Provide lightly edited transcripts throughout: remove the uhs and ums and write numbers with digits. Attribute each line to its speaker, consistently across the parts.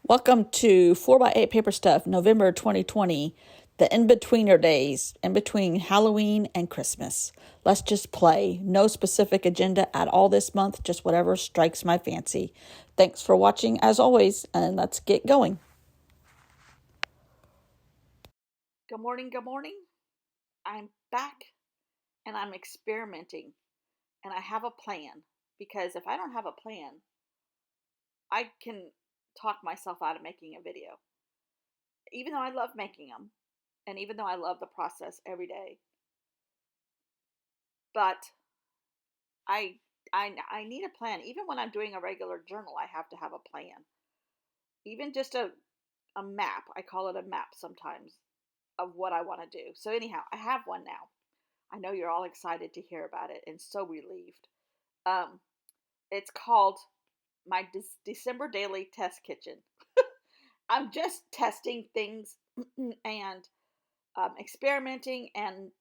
Speaker 1: Welcome to 4x8 Paper Stuff, November 2020, the in-betweener days, in between Halloween and Christmas. Let's just play. No specific agenda at all this month, just whatever strikes my fancy. Thanks for watching as always, and let's get going. Good morning, good morning. I'm back and I'm experimenting and I have a plan because if I don't have a plan, I can talk myself out of making a video. Even though I love making them, and even though I love the process every day, but I I need a plan. Even when I'm doing a regular journal, I have to have a plan. Even just a map. I call it a map sometimes of what I want to do. So anyhow, I have one now. I know you're all excited to hear about it and so relieved. Um, it's called my December Daily Test Kitchen. I'm just testing things and experimenting, and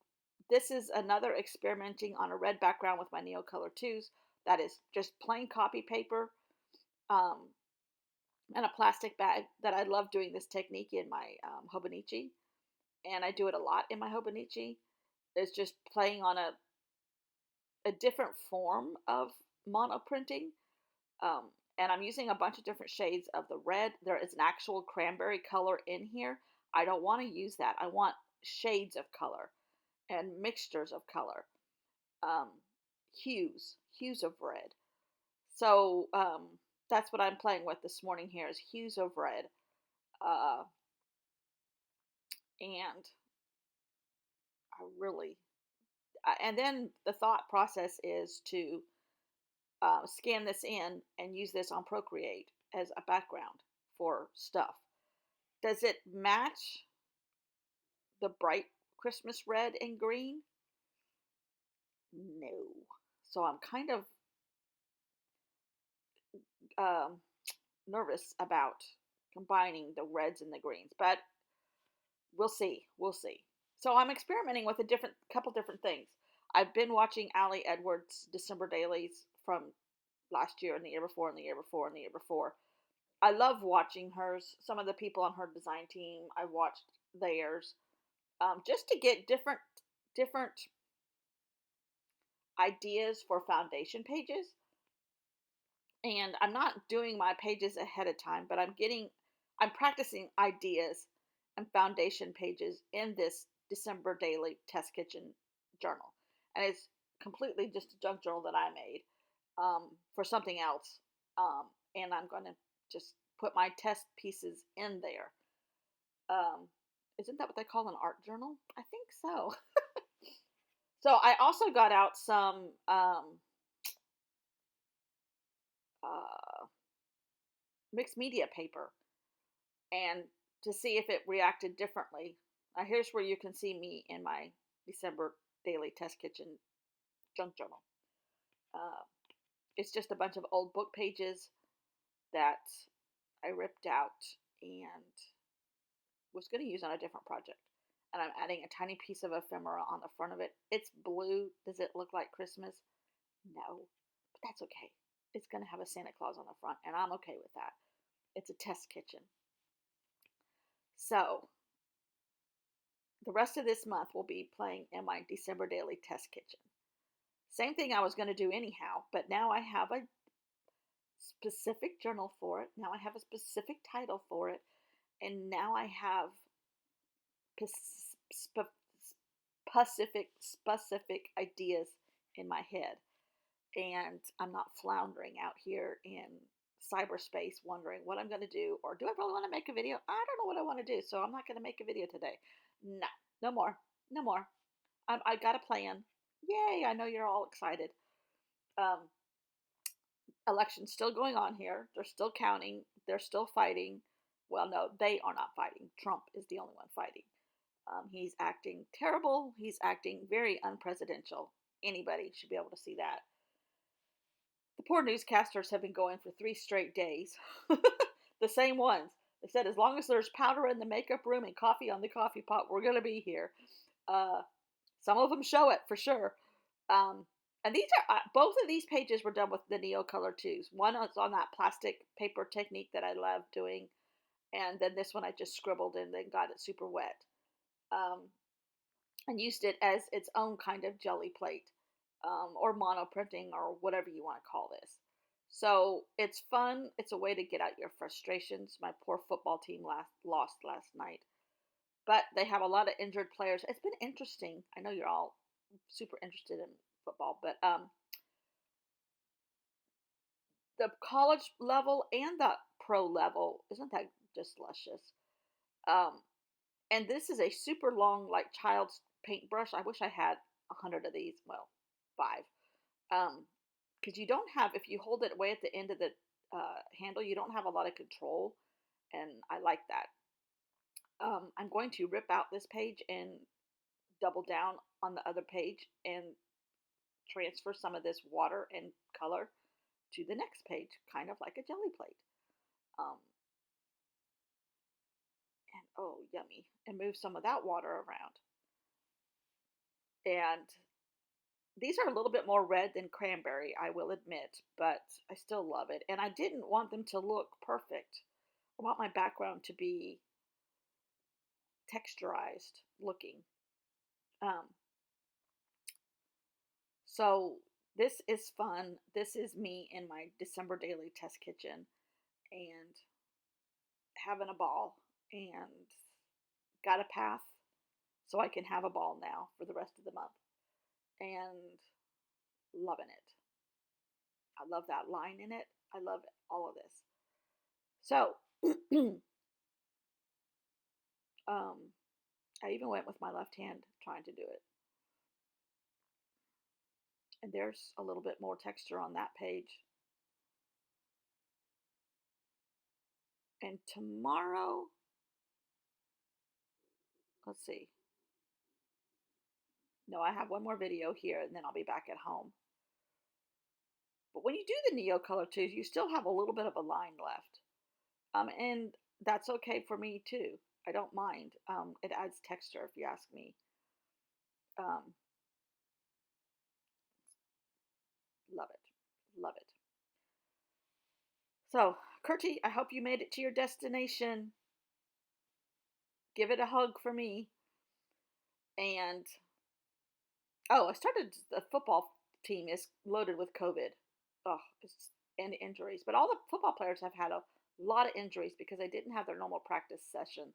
Speaker 1: this is another experimenting on a red background with my Neocolor 2s. That is just plain copy paper um, and a plastic bag. That I love doing this technique in my Hobonichi, and I do it a lot in my Hobonichi. It's just playing on a different form of mono printing. And I'm using a bunch of different shades of the red. There is an actual cranberry color in here. I don't want to use that. I want shades of color and mixtures of color, um, hues of red. So that's what I'm playing with this morning here is hues of red. Uh, and I really, and then the thought process is to scan this in and use this on Procreate as a background for stuff. Does it match the bright Christmas red and green? No. So I'm kind of um, nervous about combining the reds and the greens, but we'll see. We'll see. So I'm experimenting with a couple different things. I've been watching Ali Edwards' December dailies from last year and the year before and the year before and the year before. I love watching hers. Some of the people on her design team, I've watched theirs, just to get different ideas for foundation pages. And I'm not doing my pages ahead of time, but I'm practicing ideas and foundation pages in this December daily test kitchen journal. And it's completely just a junk journal that I made for something else. And I'm going to just put my test pieces in there. Um, isn't that what they call an art journal? I think so. So I also got out some uh, mixed media paper and to see if it reacted differently. Now, here's where you can see me in my December daily test kitchen junk journal. Uh, it's just a bunch of old book pages that I ripped out and was going to use on a different project. And I'm adding a tiny piece of ephemera on the front of it. It's blue. Does it look like Christmas? No, but that's okay. It's going to have a Santa Claus on the front, and I'm okay with that. It's a test kitchen. So the rest of this month will be playing in my December daily test kitchen. Same thing I was going to do anyhow, but now I have a specific journal for it. Now I have a specific title for it, and now I have specific ideas in my head, and I'm not floundering out here in cyberspace wondering what I'm going to do, or do I really want to make a video? I don't know what I want to do, so I'm not going to make a video today. No, no more, no more. I got a plan. Yay! I know you're all excited. Um, Election's still going on here. They're still counting. They're still fighting. Well, no, they are not fighting. Trump is the only one fighting. He's acting terrible. He's acting very unpresidential. Anybody should be able to see that. The poor newscasters have been going for 3 straight days. The same ones. They said as long as there's powder in the makeup room and coffee on the coffee pot, we're going to be here. Uh, some of them show it for sure. Um, and these are both of these pages were done with the Neocolor 2s. One is on that plastic paper technique that I love doing. And then this one I just scribbled and then got it super wet. Um, and used it as its own kind of jelly plate, or mono printing, or whatever you want to call this. So it's fun. It's a way to get out your frustrations. My poor football team lost last night, but they have a lot of injured players. It's been interesting. I know you're all super interested in football, but the college level and the pro level, isn't that just luscious? Um, and this is a super long, like, child's paintbrush. I wish I had 100 of these. Well, five. Because you don't have, if you hold it way at the end of the handle, you don't have a lot of control, and I like that. I'm going to rip out this page and double down on the other page and transfer some of this water and color to the next page, kind of like a jelly plate. Um, and oh, yummy. And move some of that water around. And these are a little bit more red than cranberry, I will admit, but I still love it. And I didn't want them to look perfect. I want my background to be texturized looking. Um, so this is fun. This is me in my December daily test kitchen and having a ball, and got a path so I can have a ball now for the rest of the month, and loving it. I love that line in it. I love all of this. So, um, I even went with my left hand trying to do it. And there's a little bit more texture on that page. And tomorrow, let's see. No, I have one more video here and then I'll be back at home. But when you do the Neo Color twos, you still have a little bit of a line left. And that's okay for me too. I don't mind. It adds texture if you ask me. Um, love it. Love it. So, Kurti, I hope you made it to your destination. Give it a hug for me. And oh, I started, the football team is loaded with COVID. Oh, and injuries. But all the football players have had a lot of injuries because they didn't have their normal practice session.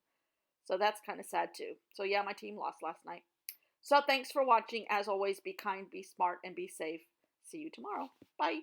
Speaker 1: So that's kind of sad too. So yeah, my team lost last night. So thanks for watching. As always, be kind, be smart, and be safe. See you tomorrow. Bye.